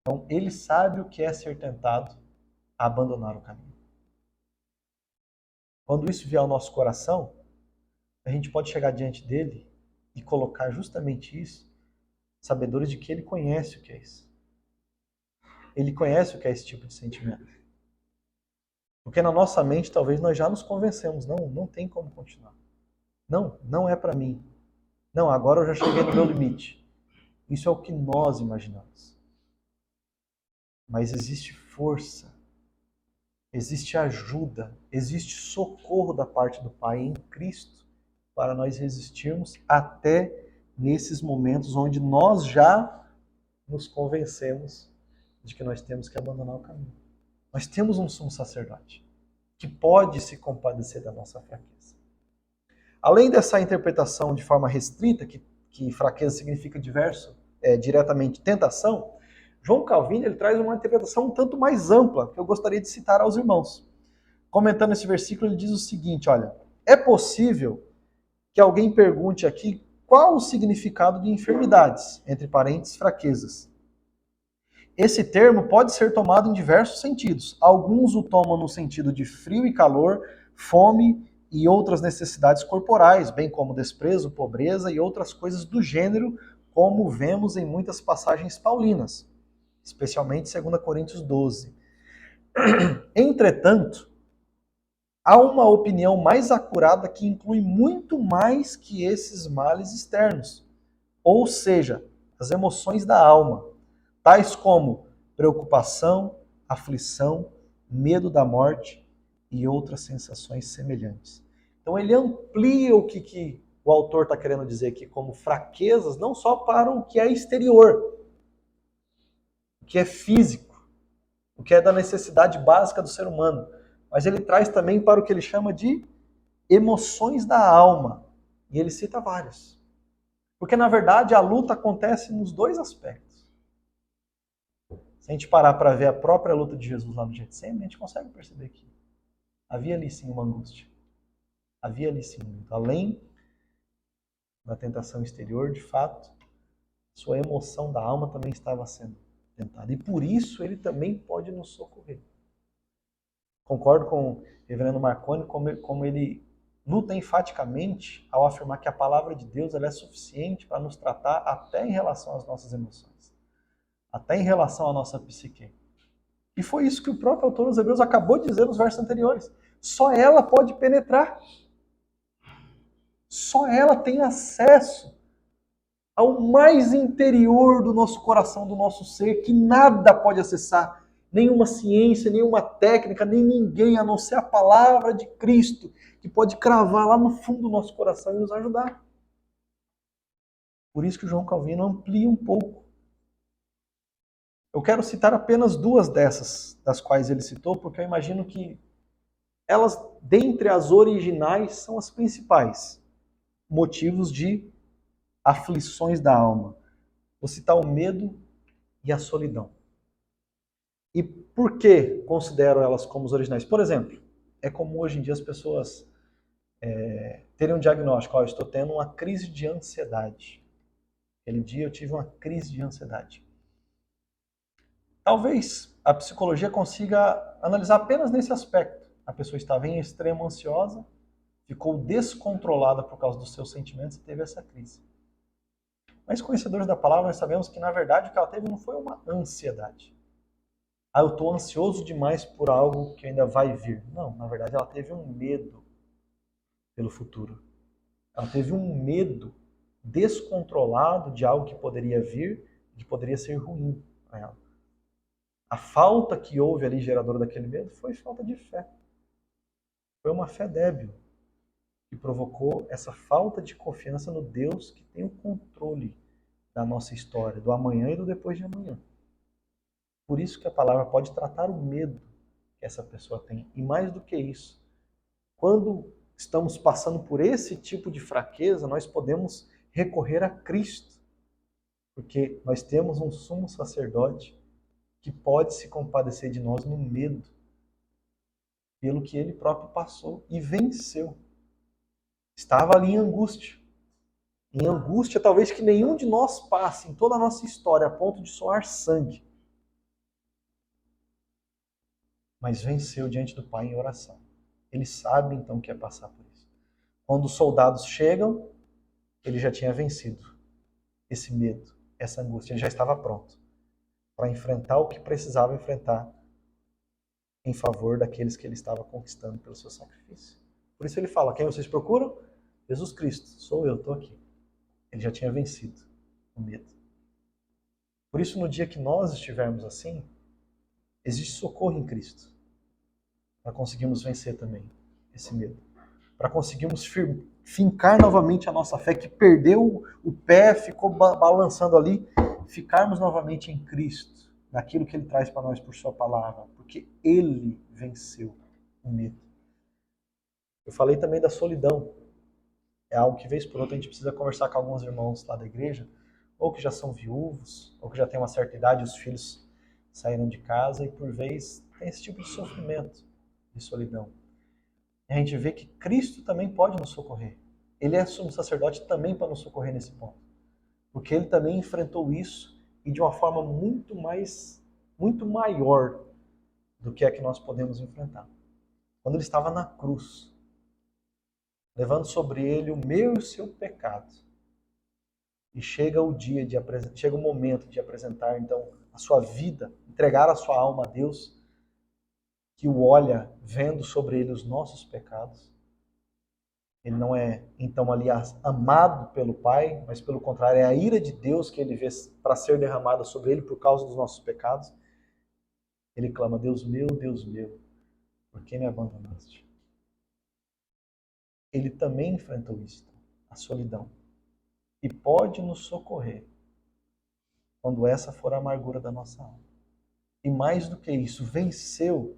Então, ele sabe o que é ser tentado a abandonar o caminho. Quando isso vier ao nosso coração, a gente pode chegar diante dele e colocar justamente isso, sabedores de que ele conhece o que é isso. Ele conhece o que é esse tipo de sentimento. Porque na nossa mente, talvez nós já nos convencemos. Não tem como continuar. Não é para mim. Não, agora eu já cheguei no meu limite. Isso é o que nós imaginamos. Mas existe força, existe ajuda, existe socorro da parte do Pai em Cristo para nós resistirmos até nesses momentos onde nós já nos convencemos de que nós temos que abandonar o caminho. Nós temos um sumo sacerdote que pode se compadecer da nossa fraqueza. Além dessa interpretação de forma restrita, que fraqueza significa diretamente tentação, João Calvino ele traz uma interpretação um tanto mais ampla, que eu gostaria de citar aos irmãos. Comentando esse versículo, ele diz o seguinte, olha, é possível que alguém pergunte aqui qual o significado de enfermidades, entre parênteses, fraquezas. Esse termo pode ser tomado em diversos sentidos. Alguns o tomam no sentido de frio e calor, fome e outras necessidades corporais, bem como desprezo, pobreza e outras coisas do gênero, como vemos em muitas passagens paulinas, especialmente 2 Coríntios 12. Entretanto, há uma opinião mais acurada que inclui muito mais que esses males externos, ou seja, as emoções da alma, tais como preocupação, aflição, medo da morte e outras sensações semelhantes. Então ele amplia o que o autor está querendo dizer aqui como fraquezas, não só para o que é exterior, o que é físico, o que é da necessidade básica do ser humano, mas ele traz também para o que ele chama de emoções da alma. E ele cita várias. Porque na verdade a luta acontece nos 2 aspectos. Se a gente parar para ver a própria luta de Jesus lá no Getsemane, a gente consegue perceber que havia ali sim uma angústia. Havia ali sim muito. Além da tentação exterior, de fato, sua emoção da alma também estava sendo tentada. E por isso ele também pode nos socorrer. Concordo com o reverendo Marconi, como ele luta enfaticamente ao afirmar que a palavra de Deus ela é suficiente para nos tratar até em relação às nossas emoções, até em relação à nossa psique. E foi isso que o próprio autor dos Hebreus acabou de dizer nos versos anteriores. Só ela pode penetrar. Só ela tem acesso ao mais interior do nosso coração, do nosso ser, que nada pode acessar. Nenhuma ciência, nenhuma técnica, nem ninguém, a não ser a palavra de Cristo, que pode cravar lá no fundo do nosso coração e nos ajudar. Por isso que o João Calvino amplia um pouco. Eu quero citar apenas 2 dessas, das quais ele citou, porque eu imagino que elas, dentre as originais, são as principais motivos de aflições da alma. Vou citar o medo e a solidão. E por que considero elas como os originais? Por exemplo, é comum hoje em dia as pessoas terem um diagnóstico. Eu estou tendo uma crise de ansiedade. Aquele dia eu tive uma crise de ansiedade. Talvez a psicologia consiga analisar apenas nesse aspecto. A pessoa estava em extremo ansiosa, ficou descontrolada por causa dos seus sentimentos e teve essa crise. Mas conhecedores da palavra, nós sabemos que na verdade o que ela teve não foi uma ansiedade. Ah, eu estou ansioso demais por algo que ainda vai vir. Não, na verdade ela teve um medo pelo futuro. Ela teve um medo descontrolado de algo que poderia vir e que poderia ser ruim para ela. A falta que houve ali, geradora daquele medo, foi falta de fé. Foi uma fé débil que provocou essa falta de confiança no Deus que tem o controle da nossa história, do amanhã e do depois de amanhã. Por isso que a palavra pode tratar o medo que essa pessoa tem. E mais do que isso, quando estamos passando por esse tipo de fraqueza, nós podemos recorrer a Cristo. Porque nós temos um sumo sacerdote que pode se compadecer de nós no medo, pelo que ele próprio passou e venceu. Estava ali em angústia. Em angústia, talvez que nenhum de nós passe em toda a nossa história, a ponto de soar sangue. Mas venceu diante do Pai em oração. Ele sabe então que é passar por isso. Quando os soldados chegam, ele já tinha vencido esse medo, essa angústia. Ele já estava pronto para enfrentar o que precisava enfrentar em favor daqueles que ele estava conquistando pelo seu sacrifício. Por isso ele fala: quem vocês procuram? Jesus Cristo. Sou eu, estou aqui. Ele já tinha vencido o medo. Por isso, no dia que nós estivermos assim, existe socorro em Cristo para conseguirmos vencer também esse medo. Para conseguirmos fincar novamente a nossa fé, que perdeu o pé, ficou balançando ali, ficarmos novamente em Cristo, naquilo que Ele traz para nós por Sua palavra, porque Ele venceu o medo. Eu falei também da solidão. É algo que, vez por outra, a gente precisa conversar com alguns irmãos lá da igreja, ou que já são viúvos, ou que já têm uma certa idade, os filhos saíram de casa, e por vez tem esse tipo de sofrimento, de solidão. E a gente vê que Cristo também pode nos socorrer. Ele é sumo sacerdote também para nos socorrer nesse ponto. Porque ele também enfrentou isso e de uma forma muito maior do que a que nós podemos enfrentar. Quando ele estava na cruz, levando sobre ele o meu e o seu pecado. E chega o momento de apresentar então a sua vida, entregar a sua alma a Deus, que o olha vendo sobre ele os nossos pecados. Ele não é então ali amado pelo Pai, mas pelo contrário, é a ira de Deus que ele vê para ser derramada sobre ele por causa dos nossos pecados. Ele clama: Deus meu, por que me abandonaste? Ele também enfrentou isso, a solidão. E pode nos socorrer quando essa for a amargura da nossa alma. E mais do que isso, venceu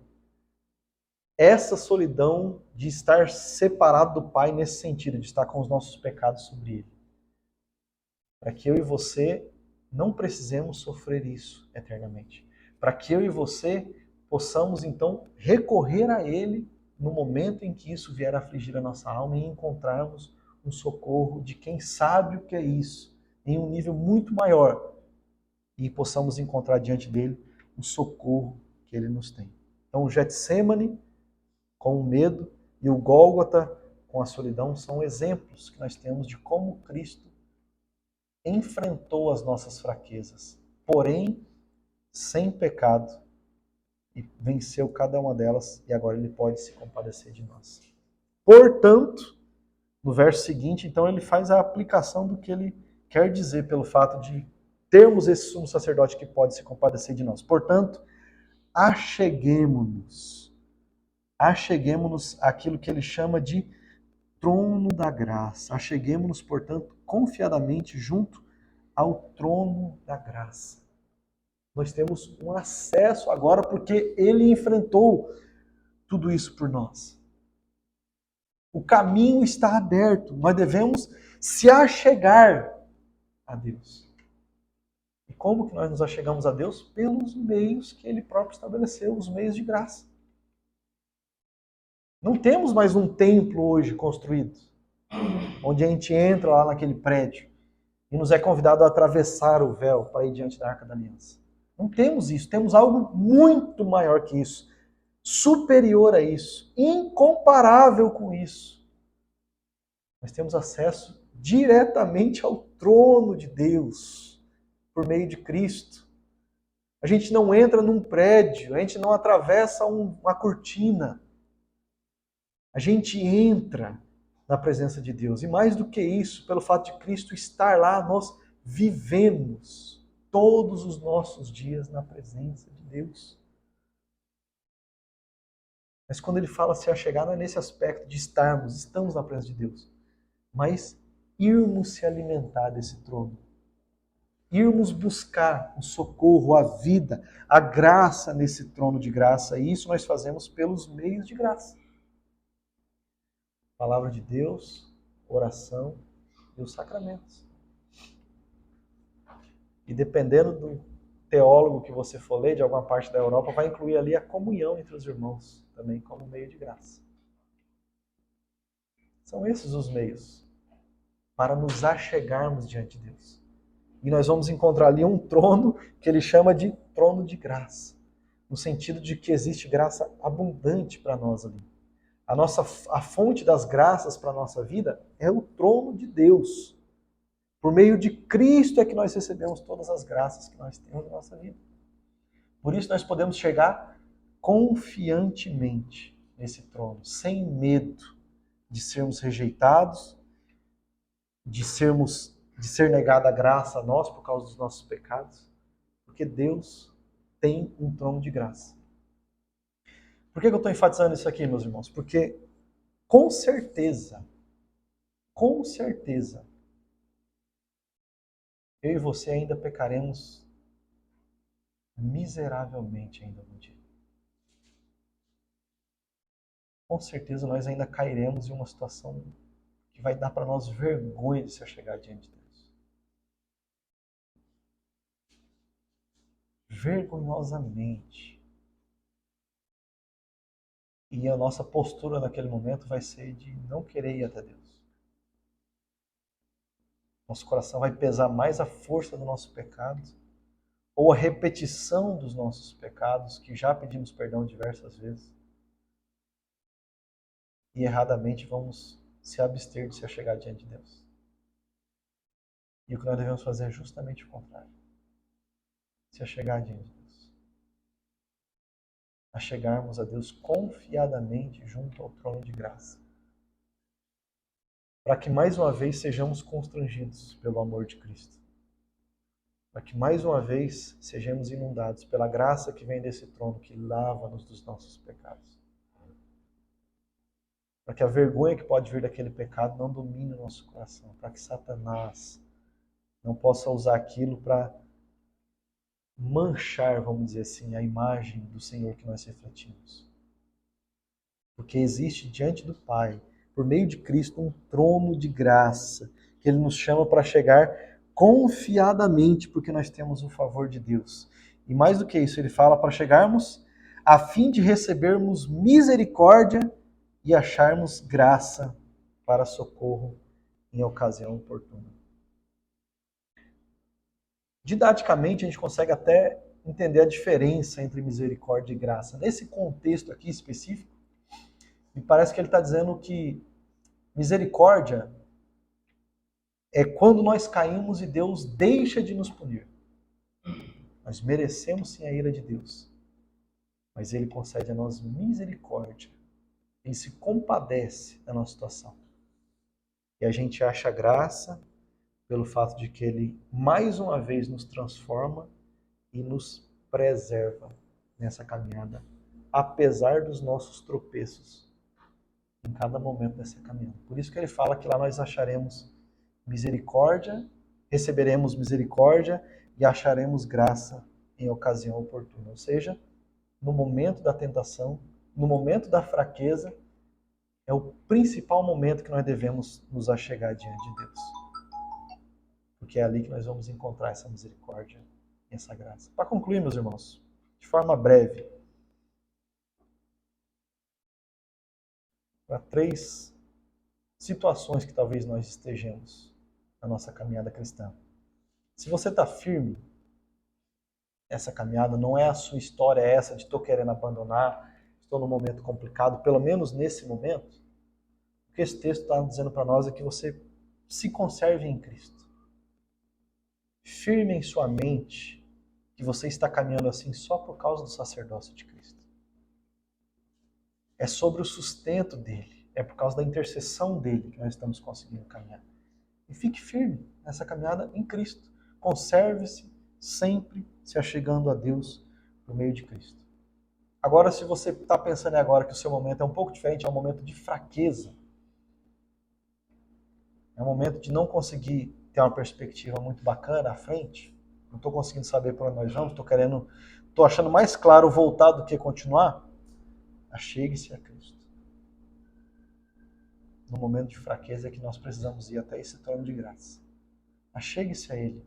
essa solidão de estar separado do Pai nesse sentido, de estar com os nossos pecados sobre Ele. Para que eu e você não precisemos sofrer isso eternamente. Para que eu e você possamos então recorrer a Ele no momento em que isso vier a afligir a nossa alma e encontrarmos um socorro de quem sabe o que é isso, em um nível muito maior, e possamos encontrar diante dele o socorro que ele nos tem. Então o Getsemane com o medo e o Gólgota com a solidão são exemplos que nós temos de como Cristo enfrentou as nossas fraquezas, porém sem pecado, e venceu cada uma delas, e agora ele pode se compadecer de nós. Portanto, no verso seguinte, então, ele faz a aplicação do que ele quer dizer pelo fato de termos esse sumo sacerdote que pode se compadecer de nós. Portanto, acheguemo-nos àquilo que ele chama de trono da graça. Acheguemo-nos, portanto, confiadamente junto ao trono da graça. Nós temos um acesso agora porque ele enfrentou tudo isso por nós. O caminho está aberto. Nós devemos se achegar a Deus. E como que nós nos achegamos a Deus? Pelos meios que Ele próprio estabeleceu, os meios de graça. Não temos mais um templo hoje construído, onde a gente entra lá naquele prédio e nos é convidado a atravessar o véu para ir diante da Arca da Aliança. Não temos isso, temos algo muito maior que isso, superior a isso, incomparável com isso. Nós temos acesso diretamente ao trono de Deus, por meio de Cristo. A gente não entra num prédio, a gente não atravessa uma cortina. A gente entra na presença de Deus. E mais do que isso, pelo fato de Cristo estar lá, nós vivemos todos os nossos dias na presença de Deus. Mas quando ele fala se achegar, não é nesse aspecto de estamos na presença de Deus, mas irmos se alimentar desse trono. Irmos buscar o socorro, a vida, a graça nesse trono de graça. E isso nós fazemos pelos meios de graça. Palavra de Deus, oração e os sacramentos. E dependendo do teólogo que você for ler, de alguma parte da Europa, vai incluir ali a comunhão entre os irmãos, também como meio de graça. São esses os meios para nos achegarmos diante de Deus. E nós vamos encontrar ali um trono que ele chama de trono de graça, no sentido de que existe graça abundante para nós ali. A fonte das graças para a nossa vida é o trono de Deus. Por meio de Cristo é que nós recebemos todas as graças que nós temos na nossa vida. Por isso nós podemos chegar confiantemente nesse trono, sem medo de sermos rejeitados, de ser negada a graça a nós por causa dos nossos pecados, porque Deus tem um trono de graça. Por que eu estou enfatizando isso aqui, meus irmãos? Porque com certeza, eu e você ainda pecaremos miseravelmente ainda um dia. Com certeza nós ainda cairemos em uma situação que vai dar para nós vergonha de se chegar diante de Deus. Vergonhosamente. E a nossa postura naquele momento vai ser de não querer ir até Deus. Nosso coração vai pesar mais a força do nosso pecado ou a repetição dos nossos pecados, que já pedimos perdão diversas vezes. E erradamente vamos se abster de se achegar diante de Deus. E o que nós devemos fazer é justamente o contrário. Se achegar diante de Deus. Achegarmos a Deus confiadamente junto ao trono de graça. Para que mais uma vez sejamos constrangidos pelo amor de Cristo. Para que mais uma vez sejamos inundados pela graça que vem desse trono que lava-nos dos nossos pecados. Para que a vergonha que pode vir daquele pecado não domine o nosso coração. Para que Satanás não possa usar aquilo para manchar, vamos dizer assim, a imagem do Senhor que nós refletimos. Porque existe diante do Pai, por meio de Cristo, um trono de graça, que Ele nos chama para chegar confiadamente, porque nós temos o favor de Deus. E mais do que isso, Ele fala para chegarmos a fim de recebermos misericórdia e acharmos graça para socorro em ocasião oportuna. Didaticamente, a gente consegue até entender a diferença entre misericórdia e graça. Nesse contexto aqui específico, me parece que ele está dizendo que misericórdia é quando nós caímos e Deus deixa de nos punir. Nós merecemos sim a ira de Deus, mas Ele concede a nós misericórdia. Ele se compadece da nossa situação. E a gente acha graça pelo fato de que Ele mais uma vez nos transforma e nos preserva nessa caminhada, apesar dos nossos tropeços em cada momento dessa caminhada. Por isso que Ele fala que lá nós acharemos misericórdia, receberemos misericórdia e acharemos graça em ocasião oportuna. Ou seja, no momento da tentação, no momento da fraqueza, é o principal momento que nós devemos nos achegar diante de Deus. Porque é ali que nós vamos encontrar essa misericórdia e essa graça. Para concluir, meus irmãos, de forma breve, para 3 situações que talvez nós estejamos na nossa caminhada cristã. Se você está firme, essa caminhada não é a sua história essa de estou querendo abandonar, estou num momento complicado, pelo menos nesse momento, o que esse texto está dizendo para nós é que você se conserve em Cristo. Firme em sua mente que você está caminhando assim só por causa do sacerdócio de Cristo. É sobre o sustento dele, é por causa da intercessão dele que nós estamos conseguindo caminhar. E fique firme nessa caminhada em Cristo. Conserve-se sempre se achegando a Deus por meio de Cristo. Agora, se você está pensando agora que o seu momento é um pouco diferente, é um momento de fraqueza, é um momento de não conseguir ter uma perspectiva muito bacana à frente, não estou conseguindo saber para onde nós vamos, estou achando mais claro voltar do que continuar, achegue-se a Cristo. No momento de fraqueza é que nós precisamos ir até esse trono de graça. Achegue-se a Ele.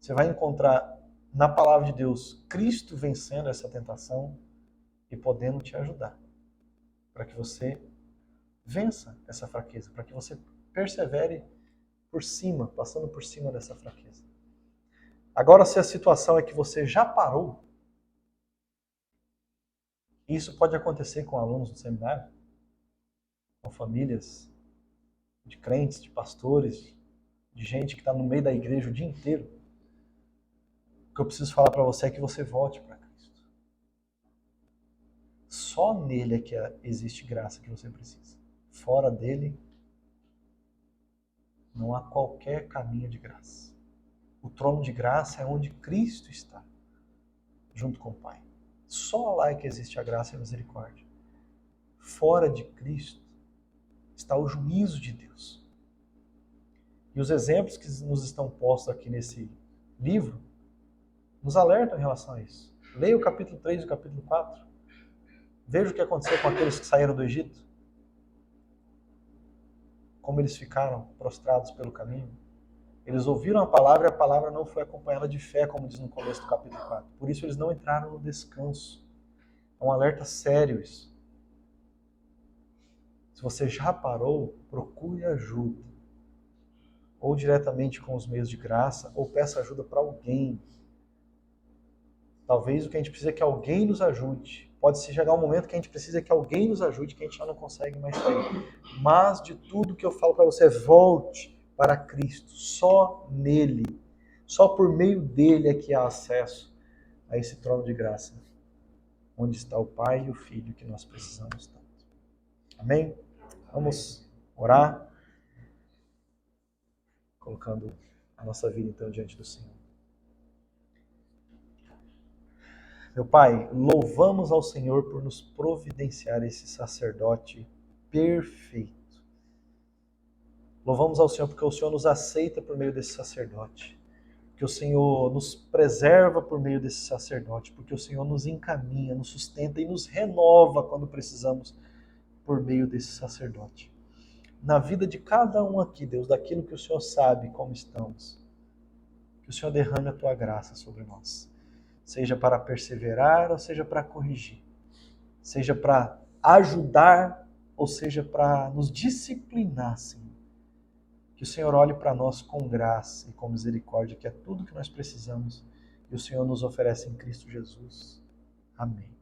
Você vai encontrar na palavra de Deus Cristo vencendo essa tentação e podendo te ajudar para que você vença essa fraqueza, para que você persevere por cima, passando por cima dessa fraqueza. Agora, se a situação é que você já parou, isso pode acontecer com alunos do seminário, com famílias de crentes, de pastores, de gente que está no meio da igreja o dia inteiro. O que eu preciso falar para você é que você volte para Cristo. Só nele é que existe graça que você precisa. Fora dele, não há qualquer caminho de graça. O trono de graça é onde Cristo está, junto com o Pai. Só lá é que existe a graça e a misericórdia. Fora de Cristo está o juízo de Deus. E os exemplos que nos estão postos aqui nesse livro nos alertam em relação a isso. Leia o capítulo 3 e o capítulo 4. Veja o que aconteceu com aqueles que saíram do Egito. Como eles ficaram prostrados pelo caminho. Eles ouviram a palavra e a palavra não foi acompanhada de fé, como diz no começo do capítulo 4. Por isso eles não entraram no descanso. É um alerta sério isso. Se você já parou, procure ajuda. Ou diretamente com os meios de graça, ou peça ajuda para alguém. Talvez o que a gente precisa é que alguém nos ajude. Pode chegar um momento que a gente precisa que alguém nos ajude, que a gente já não consegue mais sair. Mas de tudo que eu falo para você, volte para Cristo. Só nele, só por meio dele é que há acesso a esse trono de graça, onde está o Pai e o Filho que nós precisamos tanto. Amém? Vamos orar, colocando a nossa vida então diante do Senhor. Meu Pai, louvamos ao Senhor por nos providenciar esse sacerdote perfeito. Louvamos ao Senhor porque o Senhor nos aceita por meio desse sacerdote. Que o Senhor nos preserva por meio desse sacerdote. Porque o Senhor nos encaminha, nos sustenta e nos renova quando precisamos por meio desse sacerdote. Na vida de cada um aqui, Deus, daquilo que o Senhor sabe como estamos. Que o Senhor derrame a Tua graça sobre nós. Seja para perseverar ou seja para corrigir. Seja para ajudar ou seja para nos disciplinar, Senhor. Que o Senhor olhe para nós com graça e com misericórdia, que é tudo que nós precisamos e o Senhor nos oferece em Cristo Jesus. Amém.